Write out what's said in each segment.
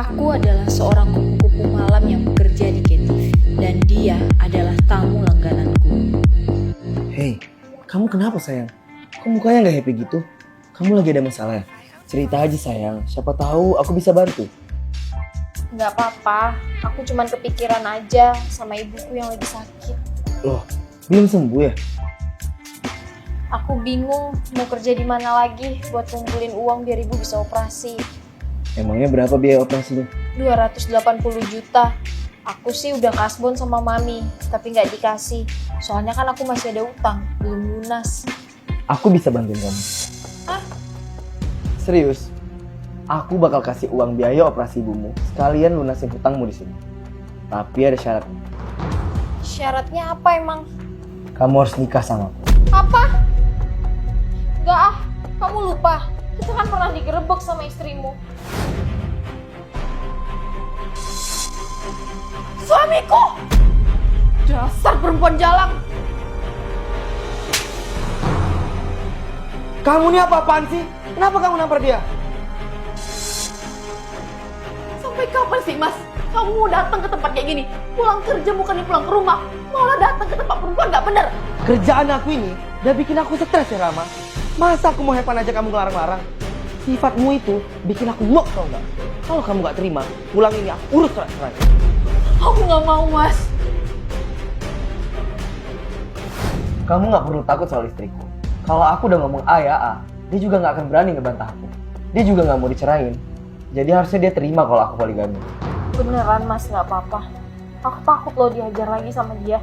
Aku adalah seorang kupu-kupu malam yang bekerja di KTV dan dia adalah tamu langgananku. Hei, kamu kenapa sayang? Kok mukanya nggak happy gitu? Kamu lagi ada masalah ya? Cerita aja sayang, siapa tahu aku bisa bantu. Nggak apa-apa, aku cuman kepikiran aja sama ibuku yang lagi sakit. Loh, belum sembuh ya? Aku bingung mau kerja di mana lagi buat kumpulin uang biar ibu bisa operasi. Emangnya berapa biaya operasinya? 280 juta. Aku sih udah kasbon sama mami, tapi nggak dikasih. Soalnya kan aku masih ada utang, belum lunas. Aku bisa bantuin kamu. Hah? Serius? Aku bakal kasih uang biaya operasi ibumu, sekalian lunasin hutangmu di sini. Tapi ada syaratnya. Syaratnya apa emang? Kamu harus nikah sama aku. Apa? Nggak ah, kamu lupa. Kita kan pernah digerebek sama istrimu. Suamiku! Dasar perempuan jalang! Kamu ini apa-apaan sih? Kenapa kamu nampar dia? Sampai kapan sih mas? Kamu mau datang ke tempat kayak gini? Pulang kerja bukannya pulang ke rumah, malah datang ke tempat perempuan nggak bener. Kerjaan aku ini udah bikin aku stres ya Rama. Masa aku mau have fun aja kamu ngelarang-larang? Sifatmu itu bikin aku muak tau nggak? Kalau kamu nggak terima, pulang ini aku urus cerai. Aku nggak mau mas. Kamu nggak perlu takut soal istriku. Kalau aku udah ngomong A ya A, dia juga nggak akan berani ngebantah aku. Dia juga nggak mau dicerain. Jadi harusnya dia terima kalau aku poligami. Beneran mas, nggak apa-apa. Aku takut loh dihajar lagi sama dia.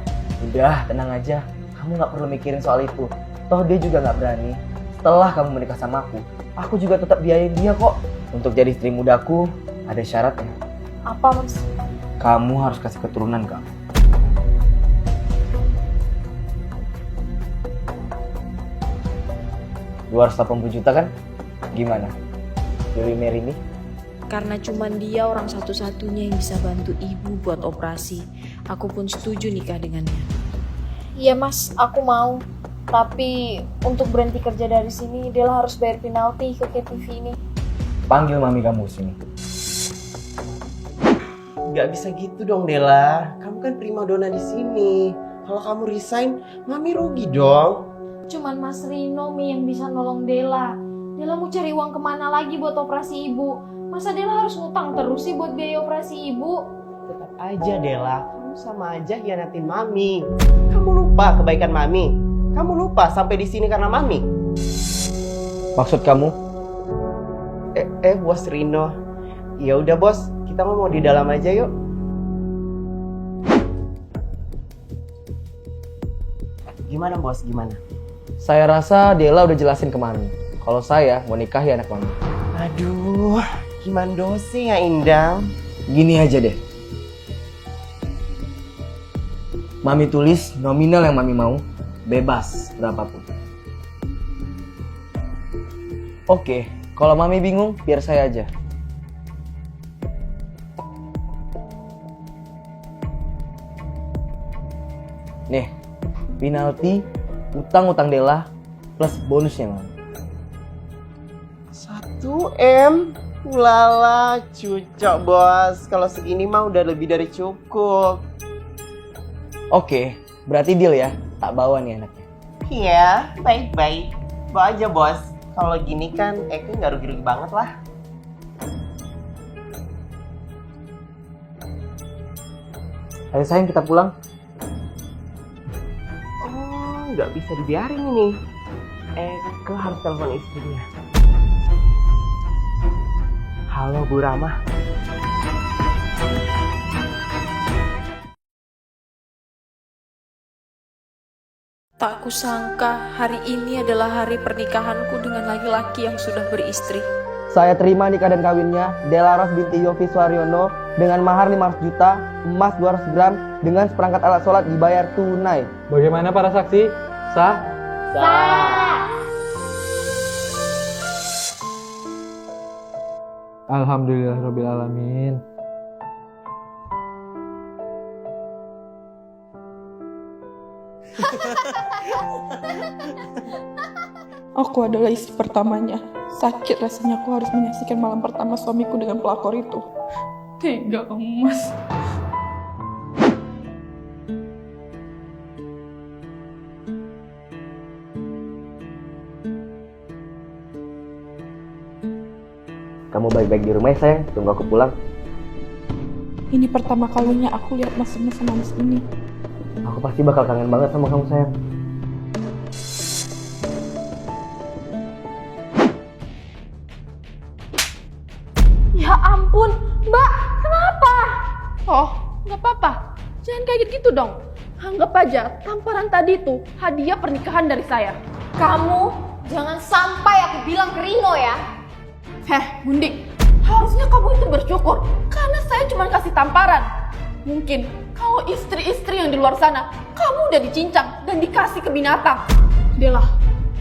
Udah, tenang aja. Kamu nggak perlu mikirin soal itu. Toh dia juga nggak berani. Setelah kamu menikah sama aku juga tetap biayain dia kok. Untuk jadi istri mudaku, ada syaratnya. Apa mas? Kamu harus kasih keturunan ke aku. $280 juta kan? Gimana? Will you marry me? Karena cuman dia orang satu-satunya yang bisa bantu ibu buat operasi. Aku pun setuju nikah dengannya. Iya mas, aku mau. Tapi untuk berhenti kerja dari sini, Dela harus bayar penalti ke KTV ini. Panggil mami kamu sini. Gak bisa gitu dong Dela, kamu kan primadona di sini. Kalau kamu resign, mami rugi dong. Cuman Mas Rino Mi yang bisa nolong Dela. Dela mau cari uang kemana lagi buat operasi ibu? Masa Dela harus ngutang terus sih buat biaya operasi ibu? Tetap aja Dela, kamu sama aja hianatin mami. Kamu lupa kebaikan mami. Kamu lupa sampai di sini karena mami. Maksud kamu? Bos Rino. Ya udah bos, kita ngomong di dalam aja yuk. Gimana bos, gimana? Saya rasa Dela udah jelasin ke mami. Kalau saya mau nikahi anak mami. Aduh, gimana dosi ya Indang? Gini aja deh. Mami tulis nominal yang mami mau. Bebas berapapun. Oke, kalau mami bingung biar saya aja. Nih, penalti utang-utang Dela plus bonusnya mami. 1M? Ulala, cucok bos. Kalau segini mah udah lebih dari cukup. Oke, berarti deal ya. Tak bawa nih anaknya. Iya, baik-baik. Bawa aja bos. Kalau gini kan Eko nggak rugi-rugi banget lah. Ayo sayang kita pulang. Oh, nggak bisa dibiarin ini. Eko harus telepon istrinya. Halo Bu Rama. Tak kusangka hari ini adalah hari pernikahanku dengan laki-laki yang sudah beristri. Saya terima nikah dan kawinnya Dela Ros binti Yofi Suaryono dengan mahar 500 juta, emas 200 gram, dengan seperangkat alat sholat dibayar tunai. Bagaimana para saksi? Sah? Alhamdulillahirrabbilalamin. Aku adalah istri pertamanya. Sakit rasanya aku harus menyaksikan malam pertama suamiku dengan pelakor itu. Tega kamu, Mas. Kamu baik-baik di rumah ya sayang, tunggu aku pulang. Ini pertama kalinya aku lihat Mas Inu semanis ini. Aku pasti bakal kangen banget sama kamu sayang. Ya ampun, Mbak, kenapa? Oh, nggak apa-apa. Jangan kayak gitu dong. Anggap aja tamparan tadi itu hadiah pernikahan dari saya. Kamu jangan sampai aku bilang ke Rino ya. Gundik, harusnya kamu itu bersyukur karena saya cuma kasih tamparan. Mungkin kalau istri-istri yang di luar sana, kamu udah dicincang dan dikasih ke binatang. Dela,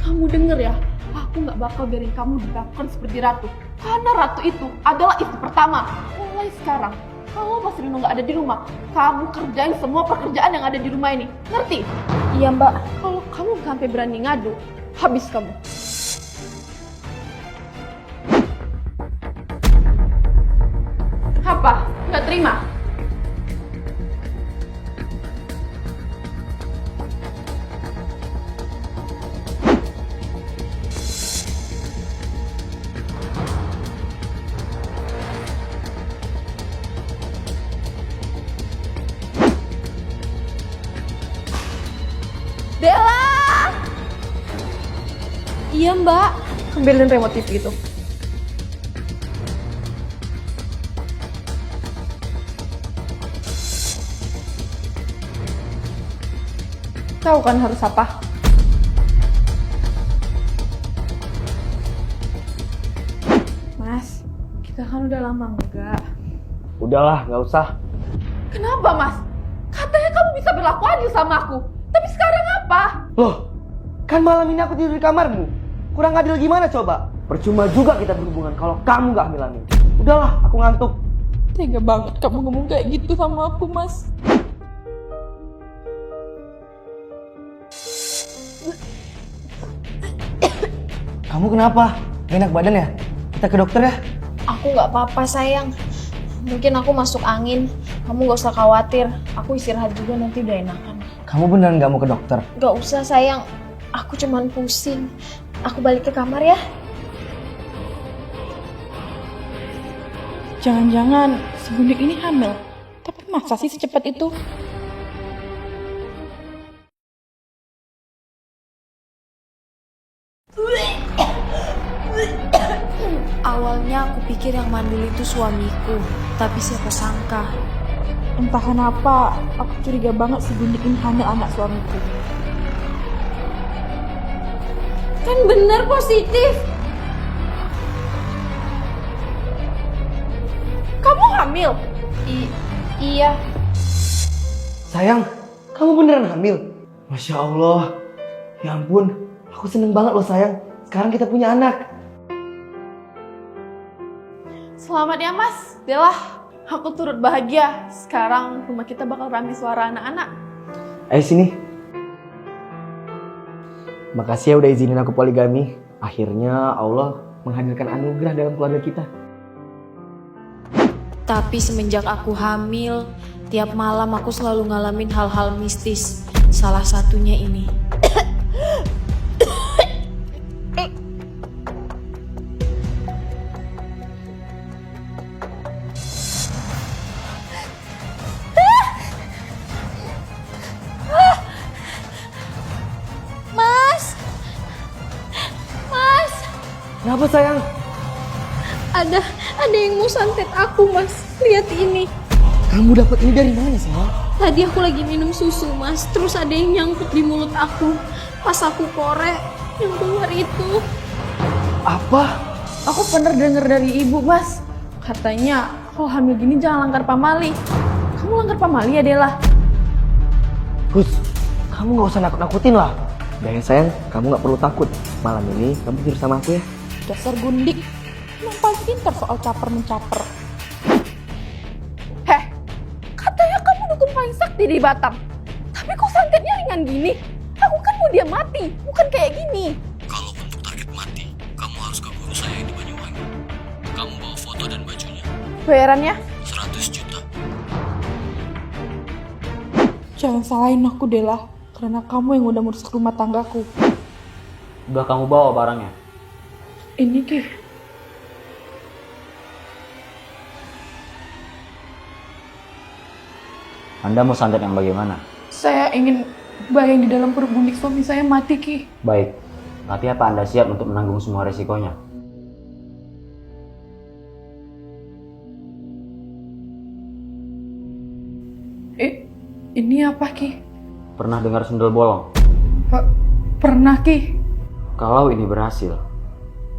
kamu denger ya, aku nggak bakal biarin kamu diperlakukan seperti ratu. Karena ratu itu adalah istri pertama. Mulai sekarang, kalau Mas Rino nggak ada di rumah, kamu kerjain semua pekerjaan yang ada di rumah ini. Ngerti? Iya Mbak. Kalau kamu sampai berani ngadu, habis kamu. Apa? Nggak terima? Dela! Iya Mbak. Ambilin remote TV itu. Tahu kan harus apa? Mas, kita kan udah lama enggak. Udahlah, nggak usah. Kenapa, Mas? Katanya kamu bisa berlaku adil sama aku. Tapi sekarang apa? Loh, kan malam ini aku tidur di kamarmu. Kurang adil gimana coba? Percuma juga kita berhubungan kalau kamu nggak hamil. Udahlah, aku ngantuk. Tega banget kamu ngomong kayak gitu sama aku, Mas. Kamu kenapa? Gak enak badan ya? Kita ke dokter ya? Aku nggak apa-apa sayang. Mungkin aku masuk angin. Kamu gak usah khawatir. Aku istirahat juga nanti udah enakan. Kamu beneran gak mau ke dokter? Gak usah sayang. Aku cuman pusing. Aku balik ke kamar ya. Jangan-jangan si Gundik ini hamil. Tapi masa sih secepat itu? Awalnya aku pikir yang mandul itu suamiku, tapi siapa sangka. Entah kenapa, aku curiga banget si Gundik ini hamil anak suamiku. Kan bener positif. Kamu hamil? Iya. Sayang, kamu beneran hamil? Masya Allah. Ya ampun, aku seneng banget loh sayang. Sekarang kita punya anak. Selamat ya, Mas. Bella, aku turut bahagia. Sekarang rumah kita bakal ramai suara anak-anak. Ayo sini. Makasih ya udah izinin aku poligami. Akhirnya Allah menghadirkan anugerah dalam keluarga kita. Tapi semenjak aku hamil, tiap malam aku selalu ngalamin hal-hal mistis. Salah satunya ini. Kenapa sayang? Ada yang mau santet aku, Mas. Lihat ini. Kamu dapat ini dari mana sayang? Tadi aku lagi minum susu, Mas. Terus ada yang nyangkut di mulut aku. Pas aku korek, yang keluar itu. Apa? Aku pernah dengar dari ibu, Mas. Katanya kalau hamil gini jangan langgar pamali. Kamu langgar pamali ya, Dela? Gus, kamu gak usah nakut-nakutin lah. Udah ya sayang, kamu gak perlu takut. Malam ini kamu tidur sama aku ya. Dasar Gundik, emang paling pintar soal caper-mencaper. Katanya kamu dukun paling sakti di Batam. Tapi kok santetnya ringan gini? Aku kan mau dia mati, bukan kayak gini. Kalau untuk target mati, kamu harus ke guru saya. Bayarannya? 100 juta. Jangan salahin aku, Dela. Karena kamu yang udah merusak rumah tanggaku. Udah kamu bawa barangnya? Ini, Ki. Anda mau santet yang bagaimana? Saya ingin bayang di dalam perut Gundik suami saya mati, Ki. Baik, tapi apa Anda siap untuk menanggung semua resikonya? Ini apa, Ki? Pernah dengar sundel bolong? Pernah, Ki. Kalau ini berhasil,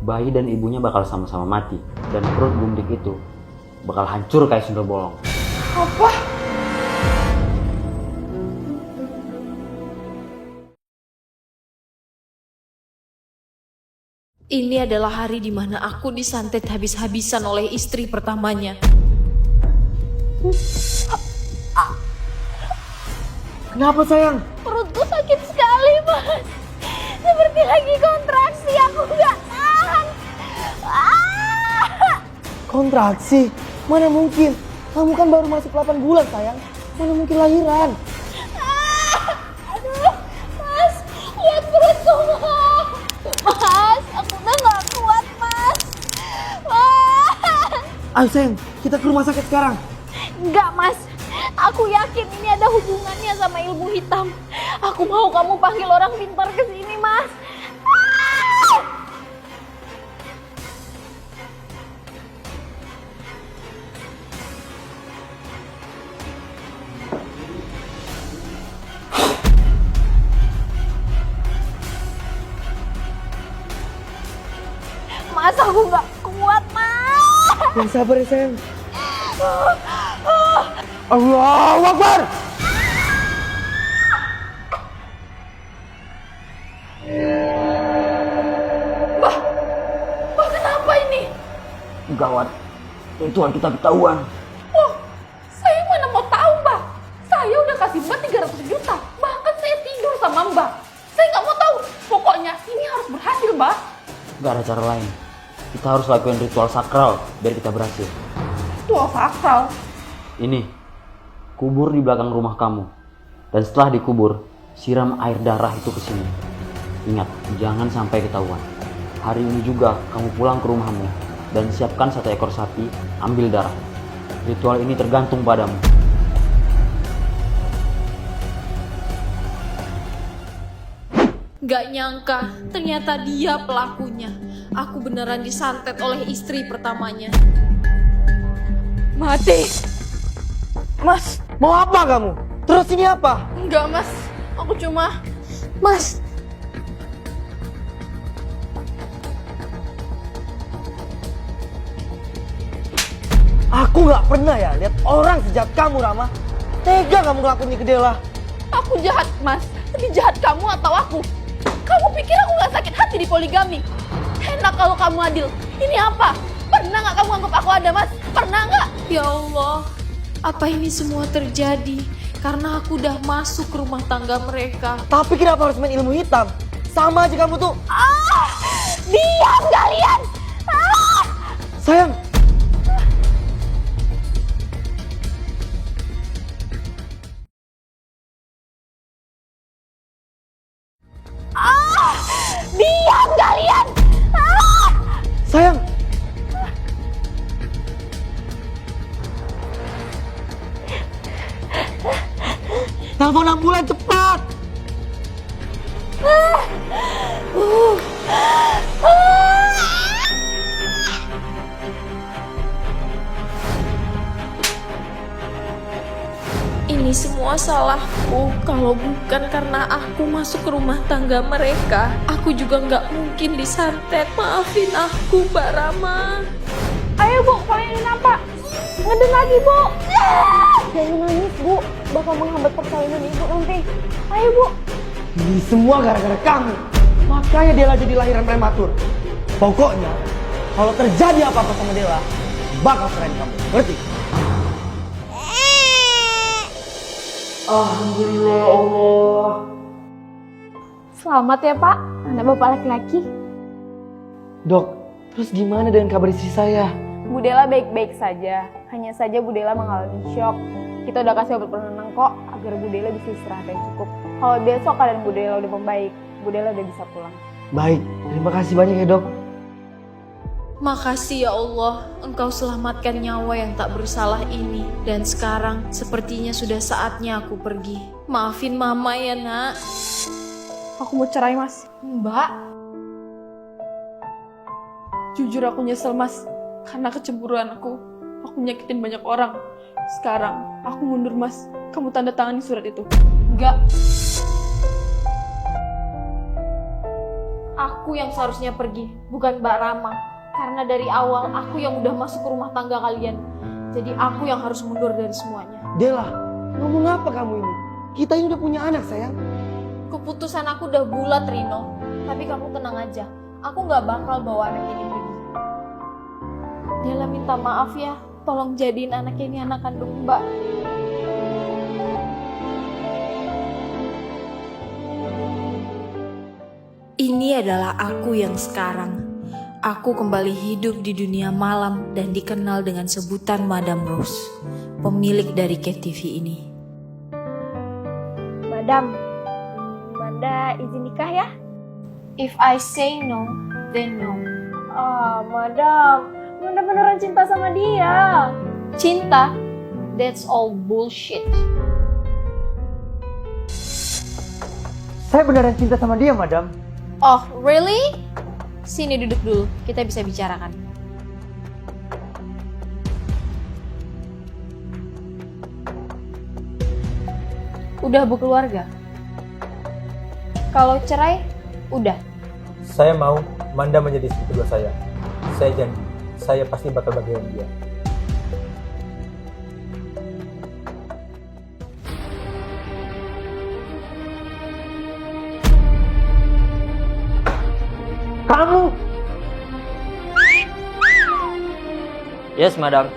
bayi dan ibunya bakal sama-sama mati. Dan perut Gundik itu bakal hancur kayak sundel bolong. Apa? Ini adalah hari di mana aku disantet habis-habisan oleh istri pertamanya. Kenapa sayang? Perutku sakit sekali, Mas. Seperti lagi kontraksi, aku nggak tahan. Kontraksi? Mana mungkin? Kamu kan baru masuk 8 bulan sayang. Mana mungkin lahiran? Aduh, Mas, lihat perutku, Mas. Aku udah nggak kuat, Mas. Ayo sayang, kita ke rumah sakit sekarang. Enggak, Mas. Aku yakin ini ada hubungannya sama ilmu hitam. Aku mau kamu panggil orang pintar ke sini, Mas. Mas, aku nggak kuat, Mas. Yang sabar ya sayang. Allahu Akbar! Mbak, kenapa ini? Gawat, Tuhan kita ketahuan. Oh, saya mana mau tahu, Mbak. Saya udah kasih Mbak 300 juta. Bahkan saya tidur sama Mbak. Saya nggak mau tahu. Pokoknya ini harus berhasil, Mbak. Gak ada cara lain. Kita harus lakuin ritual sakral biar kita berhasil. Ritual sakral. Ini, kubur di belakang rumah kamu. Dan setelah dikubur, siram air darah itu ke sini. Ingat, jangan sampai ketahuan. Hari ini juga kamu pulang ke rumahmu dan siapkan 1 ekor sapi, ambil darah. Ritual ini tergantung padamu. Gak nyangka, ternyata dia pelakunya. Aku beneran disantet oleh istri pertamanya. Mati. Mas. Mau apa kamu? Terus ini apa? Enggak, Mas. Aku cuma... Mas, Aku gak pernah ya lihat orang sejahat kamu, Rama. Tega kamu ngelakuin ini ke Dela. Aku jahat, Mas. Lebih jahat kamu atau aku? Kamu pikir aku gak sakit hati di poligami? Enak kalau kamu adil. Ini apa? Pernah gak kamu anggap aku ada, Mas? Pernah gak? Ya Allah, apa ini semua terjadi karena aku udah masuk ke rumah tangga mereka. Tapi kenapa harus main ilmu hitam? Sama aja kamu tuh. diam kalian. Sayang, Diam kalian. sayang. Telepon ambulan cepat. Ini semua salahku. Kalau bukan karena aku masuk ke rumah tangga mereka, aku juga nggak mungkin disantet. Maafin aku, Mbak Rama. Ayo, Bu, kalian apa? Ngeden lagi, Bu. Jangan nangis, Bu. Bakal menghambat persalinan Ibu nanti. Ayo, Bu. Ini semua gara-gara kamu. Makanya Dela jadi lahiran prematur. Pokoknya, kalau terjadi apa-apa sama Dela, bakal keren kamu. Ngerti? Alhamdulillah ya Allah. Selamat ya, Pak. Anak Bapak laki-laki. Dok, terus gimana dengan kabar istri saya? Bu Dela baik-baik saja. Hanya saja Bu Dela mengalami shock. Kita udah kasih obat penenang kok, agar Bu Dela bisa istirahat yang cukup. Kalau besok keadaan Bu Dela udah membaik, Bu Dela udah bisa pulang. Baik, terima kasih banyak ya dok. Makasih ya Allah, Engkau selamatkan nyawa yang tak bersalah ini. Dan sekarang sepertinya sudah saatnya aku pergi. Maafin Mama ya nak. Aku mau cerai, Mas. Mbak, Jujur aku nyesel, Mas. Karena kecemburuan aku nyakitin banyak orang. Sekarang, aku mundur, Mas. Kamu tanda tangani surat itu. enggak. Aku yang seharusnya pergi, bukan Mbak Rama. Karena dari awal aku yang udah masuk ke rumah tangga kalian. Jadi aku yang harus mundur dari semuanya. Dela, ngomong apa kamu ini? Kita ini udah punya anak, sayang. Keputusan aku udah bulat, Rino. Tapi kamu tenang aja. Aku gak bakal bawa anak ini pergi. Dela minta maaf ya. Tolong jadiin anak ini anak kandung Mbak. Ini adalah aku yang sekarang. Aku kembali hidup di dunia malam dan dikenal dengan sebutan Madam Rose, pemilik dari KTV ini. Madam, Manda izin nikah ya? If I say no, then no. Ah, Madam, Manda beneran cinta sama dia. Cinta? That's all bullshit. Saya beneran cinta sama dia, madam. Oh, really? Sini duduk dulu, kita bisa bicarakan. Udah berkeluarga? Kalau cerai, udah. Saya mau Manda menjadi istri kedua saya. Saya janji, saya pasti bakal bagian dia. Kamu? Yes, madam.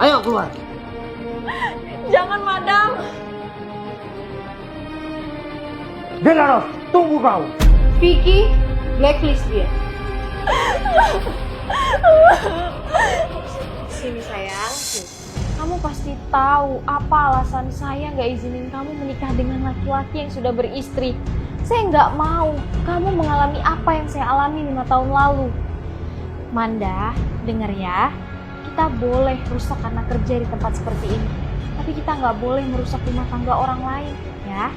Ayo keluar. Jangan, Madam. Dela, tunggu kau. Vicky, blacklist dia. Sini sayang. Kamu pasti tahu apa alasan saya nggak izinin kamu menikah dengan laki-laki yang sudah beristri. Saya nggak mau kamu mengalami apa yang saya alami 5 tahun lalu. Manda, dengar ya. Kita boleh rusak karena kerja di tempat seperti ini. Tapi kita nggak boleh merusak rumah tangga orang lain, ya.